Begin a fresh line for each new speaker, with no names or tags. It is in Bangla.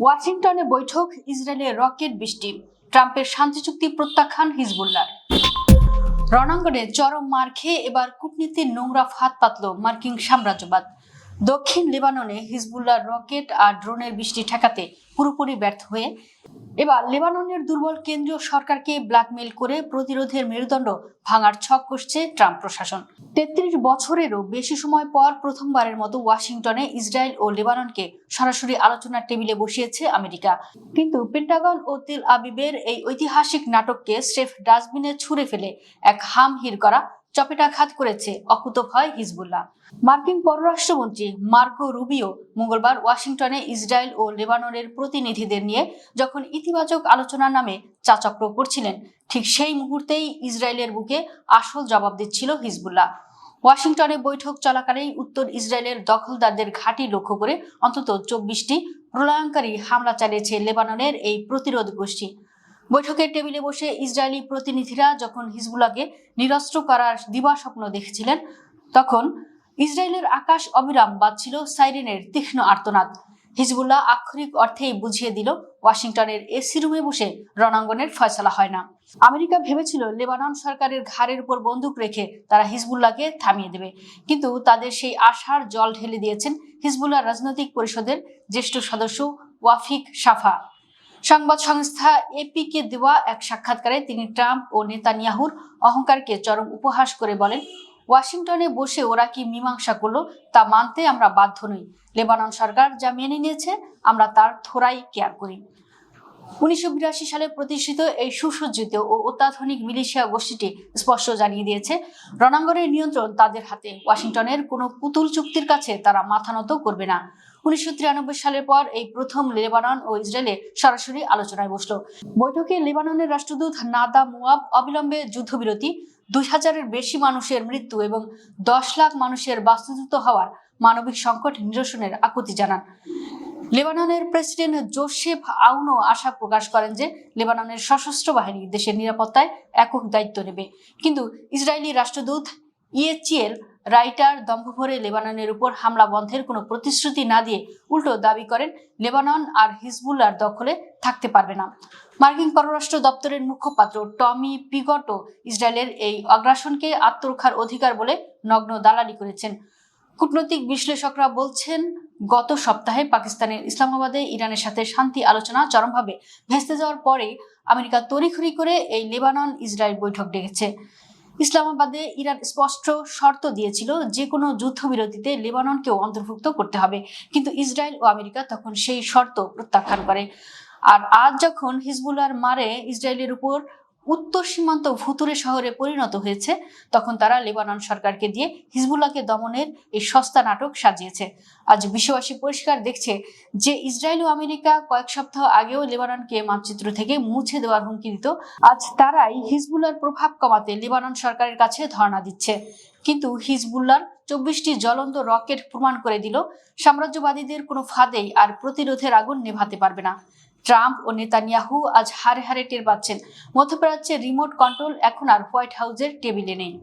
ওয়াশিংটনে বৈঠক, ইসরায়েলের রকেট বৃষ্টি, ট্রাম্পের শান্তি চুক্তি প্রত্যাখ্যান হিজবুল্লাহ। রণাঙ্গনে চরম মার খেয়ে এবার কূটনীতির নোংরা ফাঁদ পাতল মার্কিন সাম্রাজ্যবাদ। দক্ষিণ লেবাননে হিজবুল্লাহর রকেট আর ড্রোনের বৃষ্টি ঠেকাতে পুরোপুরি ব্যর্থ হয়ে এবার লেবাননের দুর্বল কেন্দ্রীয় সরকারকে ব্ল্যাকমেইল করে প্রতিরোধের মেরুদণ্ড ভাঙার ছক কষছে ট্রাম্প প্রশাসন। ৩৩ বছরেরও বেশি সময় পর প্রথমবারের মতো ওয়াশিংটনে ইসরায়েল ও লেবাননকে সরাসরি আলোচনার টেবিলে বসিয়েছে আমেরিকা। কিন্তু পেন্টাগন ও তেল আবিবের এই ঐতিহাসিক নাটককে স্রেফ ডাস্টবিনে ছুঁড়ে ফেলে এক হামহির করা চপেটাঘাত করেছে অকুতোভয় হিজবুল্লাহ। মার্কিন পররাষ্ট্রমন্ত্রী মার্কো রুবিও মঙ্গলবার ওয়াশিংটনে ইসরায়েল ও লেবাননের প্রতিনিধিদের নিয়ে যখন ইতিবাচক আলোচনার নামে চাচক্র করছিলেন, ঠিক সেই মুহূর্তেই ইসরায়েলের বুকে আসল জবাব দিচ্ছিল হিজবুল্লাহ। ওয়াশিংটনে বৈঠক চলাকালেই উত্তর ইসরায়েলের দখলদারদের ঘাঁটি লক্ষ্য করে অন্তত ২৪টি প্রলয়ঙ্কারী হামলা চালিয়েছে লেবাননের এই প্রতিরোধ গোষ্ঠী। বৈঠকের টেবিলে বসে ইসরায়েলি প্রতিনিধিরা যখন হিজবুল্লাহকে নিরস্ত্র করার দিবাস্বপ্ন দেখেছিলেন, তখন ইসরায়েলের আকাশ অবিরাম বাজছিল সাইরেনের তীক্ষ্ণ আর্তনাদ। হিজবুল্লাহ আক্ষরিক অর্থেই বুঝিয়ে দিল ওয়াশিংটনের এসি রুমে বসে রণাঙ্গনের ফয়সালা হয় না। আমেরিকা ভেবেছিল লেবানন সরকারের ঘাড়ের উপর বন্দুক রেখে তারা হিজবুল্লাহকে থামিয়ে দেবে, কিন্তু তাদের সেই আশার জল ঢেলে দিয়েছেন হিজবুল্লাহ রাজনৈতিক পরিষদের জ্যেষ্ঠ সদস্য ওয়াফিক সাফা। সংবাদ সংস্থা এপিকে দেওয়া এক সাক্ষাৎকারে তিনি ট্রাম্প ও নেতানিয়াহুর অহংকারকে চরম উপহাস করে বলেন, ওয়াশিংটনে বসে ওরা কি মীমাংসা করলো তা মানতে আমরা বাধ্য নই। লেবানন সরকার যা মেনে নিয়েছে আমরা তার থোড়াই কেয়ার করি। ১৯৮২ সালে প্রতিষ্ঠিত এই সুসজ্জিত ও অত্যাধুনিক মিলিশিয়া গোষ্ঠীটি স্পষ্ট জানিয়ে দিয়েছে, রণাঙ্গনের নিয়ন্ত্রণ তাদের হাতে। ওয়াশিংটনের কোনো পুতুল চুক্তির কাছে তারা মাথা নত করবে না। ১৯৯৩ সালের পর এই প্রথম লেবানন ও ইসরায়েলে সরাসরি আলোচনায় বসল। বৈঠকে লেবাননের রাষ্ট্রদূত নাদা মুয়াব অবিলম্বে যুদ্ধবিরতি, ২০০০-এর বেশি মানুষের মৃত্যু এবং ১০ লাখ মানুষের বাস্তুচ্যুত হওয়ার মানবিক সংকট নিরসনের আকুতি জানান। লেবাননের প্রেসিডেন্ট জোসেফ আউনও আশা প্রকাশ করেন যে লেবাননের সশস্ত্র বাহিনী দেশের নিরাপত্তায় একক দায়িত্ব নেবে। কিন্তু ইসরায়েলি রাষ্ট্রদূত ইয়েচিয়েল রাইটার দম্ভভরে লেবাননের উপর হামলা বন্ধের কোনো প্রতিশ্রুতি না দিয়ে উল্টো দাবি করেন লেবানন আর হিজবুল্লাহর দখলে থাকতে পারবে না। মার্কিন পররাষ্ট্র দপ্তরের মুখপাত্র টমি পিগটও ইসরায়েলের এই আগ্রাসনকে আত্মরক্ষার অধিকার বলে নগ্ন দালালি করেছেন। কূটনৈতিক বিশ্লেষকরা বলছেন, গত সপ্তাহে পাকিস্তানের ইসলামাবাদে ইরানের সাথে শান্তি আলোচনা চরমভাবে ভেস্তে যাওয়ার পরে আমেরিকা তড়িঘড়ি করে এই লেবানন ইসরায়েল বৈঠক ডেকেছে। ইসলামাবাদে ইরান স্পষ্ট শর্ত দিয়েছিল যে কোনো যুদ্ধবিরতিতে লেবাননকেও অন্তর্ভুক্ত করতে হবে, কিন্তু ইসরায়েল ও আমেরিকা তখন সেই শর্ত প্রত্যাখ্যান করে। আর আজ যখন হিজবুল্লাহর মারে ইসরায়েলের উপর উত্তর সীমান্ত ভুতুরে শহরে পরিণত হয়েছে, তখন তারা লেবানন সরকারকে দিয়ে হিজবুল্লাহকে দমনের এই সস্তা নাটক সাজিয়েছে। আজ বিশ্ববাসী পরিষ্কার দেখছে যে ইসরায়েল ও আমেরিকা কয়েক সপ্তাহ আগেও লেবাননকে মানচিত্র থেকে মুছে দেওয়ার হুমকি দিত, আজ তারাই হিজবুল্লাহর প্রভাব কমাতে লেবানন সরকারের কাছে ধর্ণা দিচ্ছে। কিন্তু হিজবুল্লাহর ২৪টি জ্বলন্ত রকেট প্রমাণ করে দিল, সাম্রাজ্যবাদীদের কোনো ফাঁদেই আর প্রতিরোধের আগুন নেভাতে পারবে না। ট্রাম্প ও নেতানিয়াহু আজ হাড়ে হাড়ে টের পাচ্ছেন, মধ্যপ্রাচ্যের রিমোট কন্ট্রোল এখন আর হোয়াইট হাউসের টেবিলে নেই।